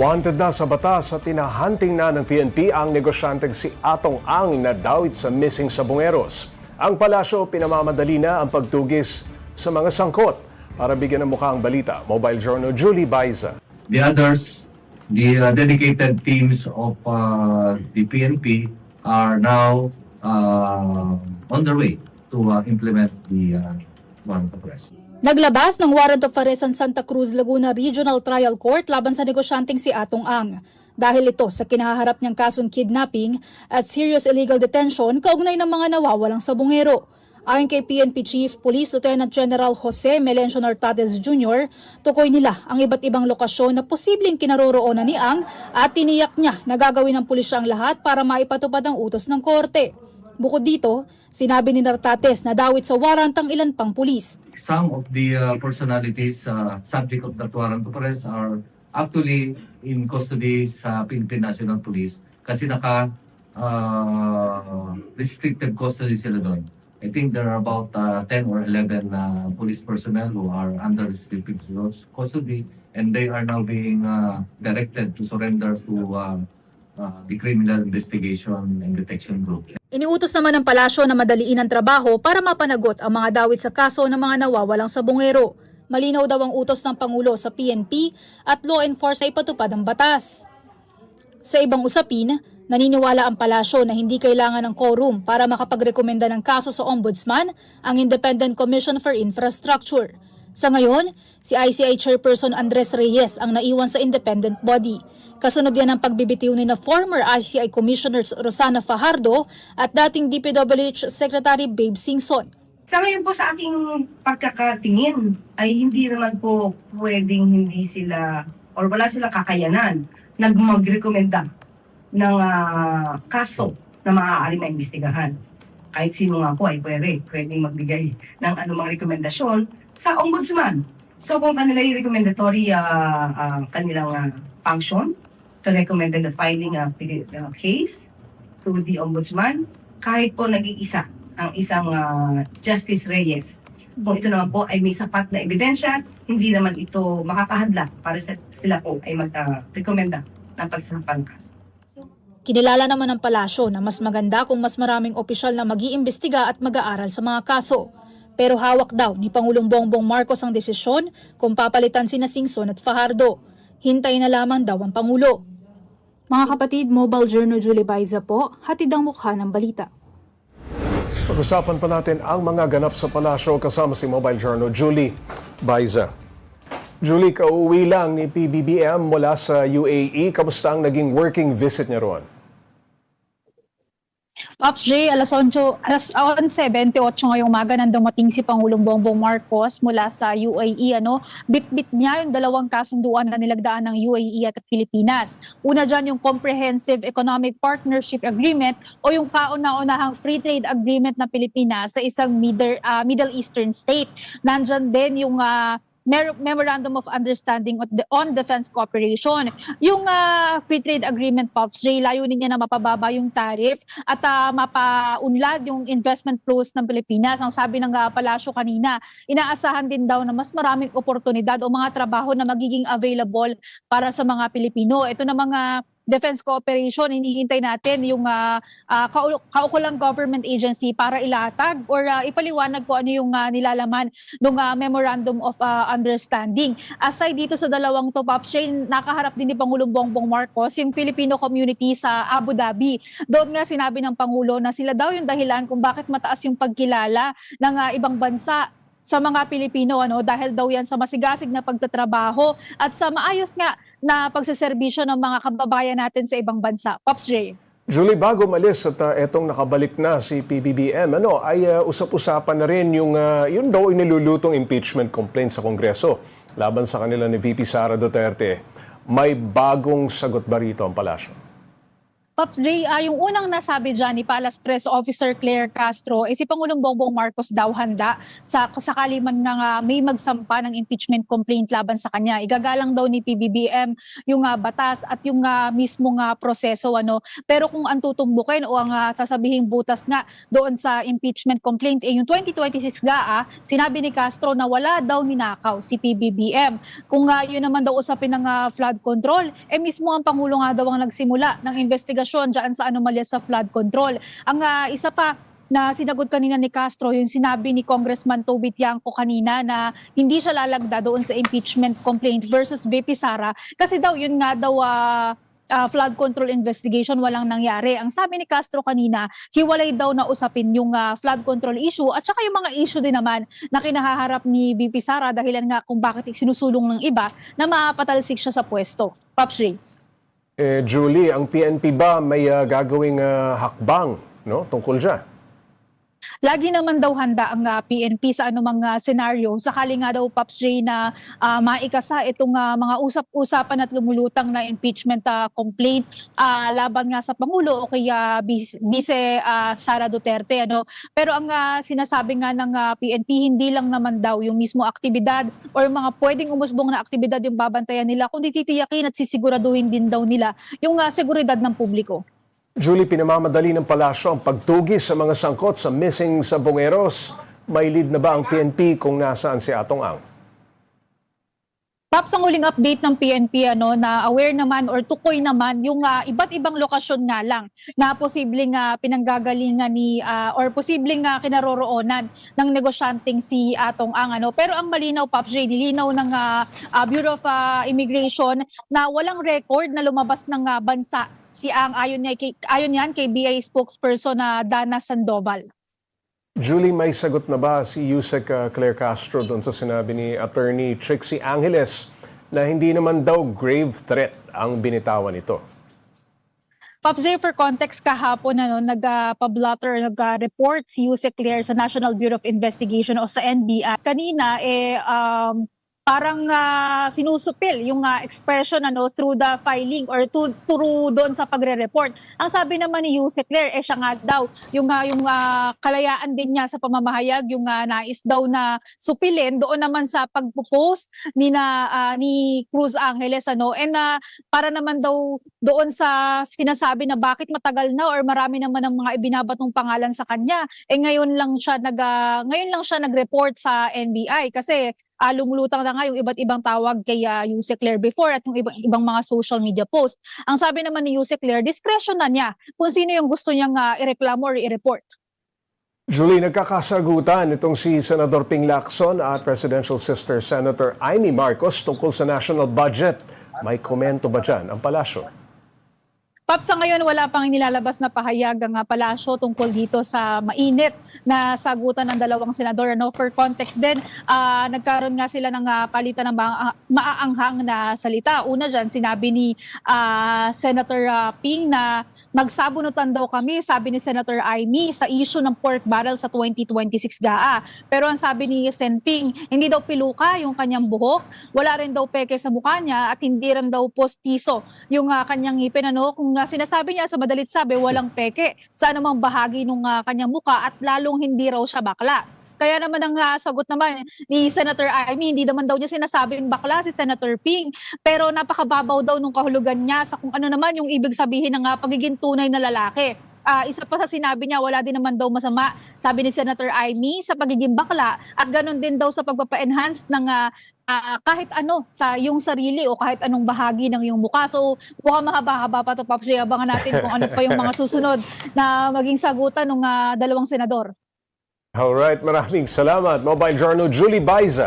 Wanted na sa batas at tinahunting na ng PNP ang negosyanteng si Atong Ang na dawit sa missing Sabongeros. Ang palasyo pinamamadali na ang pagtugis sa mga sangkot. Para bigyan ng mukha ang balita, Mobile Journal Julie Baiza. The others, the dedicated teams of the PNP are now on their way to implement the warrant of arrest. Naglabas ng warrant of arrest ang Santa Cruz Laguna Regional Trial Court laban sa negosyanteng si Atong Ang. Dahil ito sa kinaharap niyang kasong kidnapping at serious illegal detention kaugnay ng mga nawawalang sabongero. Ayon kay PNP Chief Police Lieutenant General Jose Melencio Nartates Jr., tukoy nila ang iba't ibang lokasyon na posibleng kinaroroonan ni Ang at tiniyak niya na gagawin ng pulisya ang lahat para maipatupad ang utos ng korte. Bukod dito, sinabi ni Nartates na dawit sa warrant ang ilan pang pulis. Some of the personalities subject of that warrant of arrest are actually in custody sa Philippine National Police kasi restricted custody sila doon. I think there are about 10 or 11 police personnel who are under restricted custody and they are now being directed to surrender to the Criminal Investigation and Detection Group. Iniutos naman ng palasyo na madaliin ang trabaho para mapanagot ang mga dawit sa kaso ng mga nawawalang sabongero. Malinaw daw ang utos ng Pangulo sa PNP at law enforcement ay ipatupad ang batas. Sa ibang usapin, naniniwala ang palasyo na hindi kailangan ng quorum para makapagrekomenda ng kaso sa Ombudsman, ang Independent Commission for Infrastructure. Sa ngayon, si ICI Chairperson Andres Reyes ang naiwan sa independent body. Kasunod yan ang pagbibitiw ni na former ICI Commissioners Rosana Fajardo at dating DPWH Secretary Babe Singson. Sa ngayon po sa aking pagkakatingin ay hindi naman po pwedeng hindi sila or wala silang kakayanan na magrekomenda ng kaso na maaaring maimbestigahan. Kahit sino nga po ay pwedeng magbigay ng anumang rekomendasyon sa ombudsman. So kung kanila yung recommendatory kanilang function to recommend the filing of the case to the ombudsman, kahit po nag-iisa ang isang Justice Reyes, kung ito naman po ay may sapat na ebidensya, hindi naman ito makakahadla para sila po ay mag-rekomenda ng pagsasampang kaso. Kinilala naman ng palasyo na mas maganda kung mas maraming opisyal na mag-iimbestiga at mag-aaral sa mga kaso. Pero hawak daw ni Pangulong Bongbong Marcos ang desisyon kung papalitan sina Singson at Fajardo. Hintay na lamang daw ang Pangulo. Mga kapatid, Mobile Journal Julie Baiza po, hatid ang mukha ng balita. Pag-usapan pa natin ang mga ganap sa palasyo kasama si Mobile Journal Julie Baiza. Julie, kauwi lang ni PBBM mula sa UAE. Kamusta ang naging working visit niya roon? Pops J, alas 11:78 ngayong umaga nang dumating si Pangulong Bongbong Marcos mula sa UAE. Bit-bit niya yung dalawang kasunduan na nilagdaan ng UAE at Pilipinas. Una dyan yung Comprehensive Economic Partnership Agreement o yung kauna-unahang Free Trade Agreement ng Pilipinas sa isang Middle Eastern state. Nandyan din yung Memorandum of Understanding on Defense Cooperation. Yung Free Trade Agreement, Pops J, layunin niya na mapababa yung tariff at mapaunlad yung investment flows ng Pilipinas. Ang sabi ng palasyo kanina, inaasahan din daw na mas maraming oportunidad o mga trabaho na magiging available para sa mga Pilipino. Ito na mga defense cooperation, hinihintay natin yung kaukulang government agency para ilatag or ipaliwanag ko ano yung nilalaman ng Memorandum of Understanding. Aside dito sa dalawang to, Pops Shane, nakaharap din ni Pangulong Bongbong Marcos yung Filipino community sa Abu Dhabi. Doon nga sinabi ng Pangulo na sila daw yung dahilan kung bakit mataas yung pagkilala ng ibang bansa sa mga Pilipino dahil daw yan sa masigasig na pagtatrabaho at sa maayos nga na pagseserbisyo ng mga kababayan natin sa ibang bansa. Pops J. Julie, bago malis at etong nakabalik na si PBBM, ay usap-usapan na rin yung yun daw inilulutong impeachment complaint sa Kongreso laban sa kanila ni VP Sara Duterte. May bagong sagot ba rito ang palasyo? Pops Ray, yung unang nasabi dyan ni Palace Press Officer Claire Castro, si Pangulong Bongbong Marcos daw handa sa sakali man nga may magsampa ng impeachment complaint laban sa kanya. Igagalang daw ni PBBM yung batas at yung mismong proseso. Pero kung ang tutumbukin o ang sasabihing butas nga doon sa impeachment complaint, yung 2026 sinabi ni Castro na wala daw ninakaw si PBBM. Kung yun naman daw usapin ng flood control, mismo ang Pangulo nga daw ang nagsimula ng investigasyon dyan sa anomalya sa flood control. Ang isa pa na sinagot kanina ni Castro, yung sinabi ni Congressman Toby Tiangco kanina na hindi siya lalagda doon sa impeachment complaint versus VP Sara kasi daw yun nga daw flood control investigation walang nangyari. Ang sabi ni Castro kanina, hiwalay daw na usapin yung flood control issue at saka yung mga issue din naman na kinahaharap ni VP Sara dahilan nga kung bakit sinusulong ng iba na mapatalsik siya sa pwesto. Pops Ray. Julie, ang PNP ba may gagawing hakbang tungkol dyan? Lagi naman daw handa ang PNP sa anumang senaryo. Sakali nga daw, Pops Ray, na maikasa itong mga usap-usapan at lumulutang na impeachment complaint laban nga sa Pangulo o kaya Vice Sara Duterte. Pero ang sinasabi nga ng PNP, hindi lang naman daw yung mismo aktibidad or mga pwedeng umusbong na aktibidad yung babantayan nila, kundi titiyakin at sisiguraduhin din daw nila yung seguridad ng publiko. Julie, pinamamadali ng palasyo ang pagtugis sa mga sangkot sa missing sa Bongeros. May lead na ba ang PNP kung nasaan si Atong Ang? Paps, ang huling update ng PNP na aware naman or tukoy naman yung iba't ibang lokasyon nga lang na posibleng pinanggagalingan ni or posibleng kinaroroonan ng negosyanteng si Atong Ang. Pero ang malinaw, Pops Ray, nilinaw ng Bureau of Immigration na walang record na lumabas ng bansa si Ang ayon yan kay BI spokesperson na Dana Sandoval. Julie, may sagot na ba si Yusek Claire Castro doon sa sinabi ni Attorney Trixie Angeles na hindi naman daw grave threat ang binitawan nito? Pops Ray, for context, kahapon nag-pablotter, nag-report si Yusek Claire sa National Bureau of Investigation o sa NBI. Kanina parang sinusupil yung expression through the filing or through doon sa pagre-report. Ang sabi naman ni Yusek Claire, siya nga daw, yung kalayaan din niya sa pamamahayag, yung nais daw na supilin doon naman sa pagpo-post ni Cruz Angeles. And para naman daw doon sa sinasabi na bakit matagal na or marami naman ng mga ibinabatong pangalan sa kanya, ngayon lang siya nag-report sa NBI kasi lumulutang na nga yung iba't ibang tawag kay Yusek Claire before at yung ibang mga social media post. Ang sabi naman ni Yusek Claire, discretion na niya kung sino yung gusto niyang ireklamo or i-report. Julie, nagkakasagutan itong si Senador Ping Lacson at Presidential Sister Senator Amy Marcos tungkol sa national budget. May komento ba dyan ang palasyo? Pops, sa ngayon wala pang inilalabas na pahayag ang palasyo tungkol dito sa mainit na sagutan ng dalawang senador. For context din, nagkaroon nga sila ng palitan ng maaanghang na salita. Una dyan, sinabi ni Senator Ping na magsabunutan daw kami, sabi ni Senator Amy, sa issue ng pork barrel sa 2026 GAA. Pero ang sabi ni Sen Ping, hindi daw piluka yung kanyang buhok, wala rin daw peke sa mukha niya at hindi rin daw postiso yung kanyang ngipin. Kung sinasabi niya sa madalit sabi, walang peke sa anumang bahagi ng kanyang mukha at lalong hindi raw siya bakla. Kaya naman ang sagot naman ni Senator Amy, hindi naman daw niya sinasabing bakla si Senator Ping, pero napakababaw daw nung kahulugan niya sa kung ano naman yung ibig sabihin ng pagiging tunay na lalaki. Isa pa sa sinabi niya, wala din naman daw masama, sabi ni Senator Amy, sa pagiging bakla at ganun din daw sa pagpapa-enhance ng kahit ano sa iyong sarili o kahit anong bahagi ng iyong mukha. So, mukhang mahaba-haba pa ito, Pops Ray. Abangan natin kung ano pa yung mga susunod na maging sagutan ng dalawang senador. Alright, maraming salamat. Mobile Journal Julie Baiza.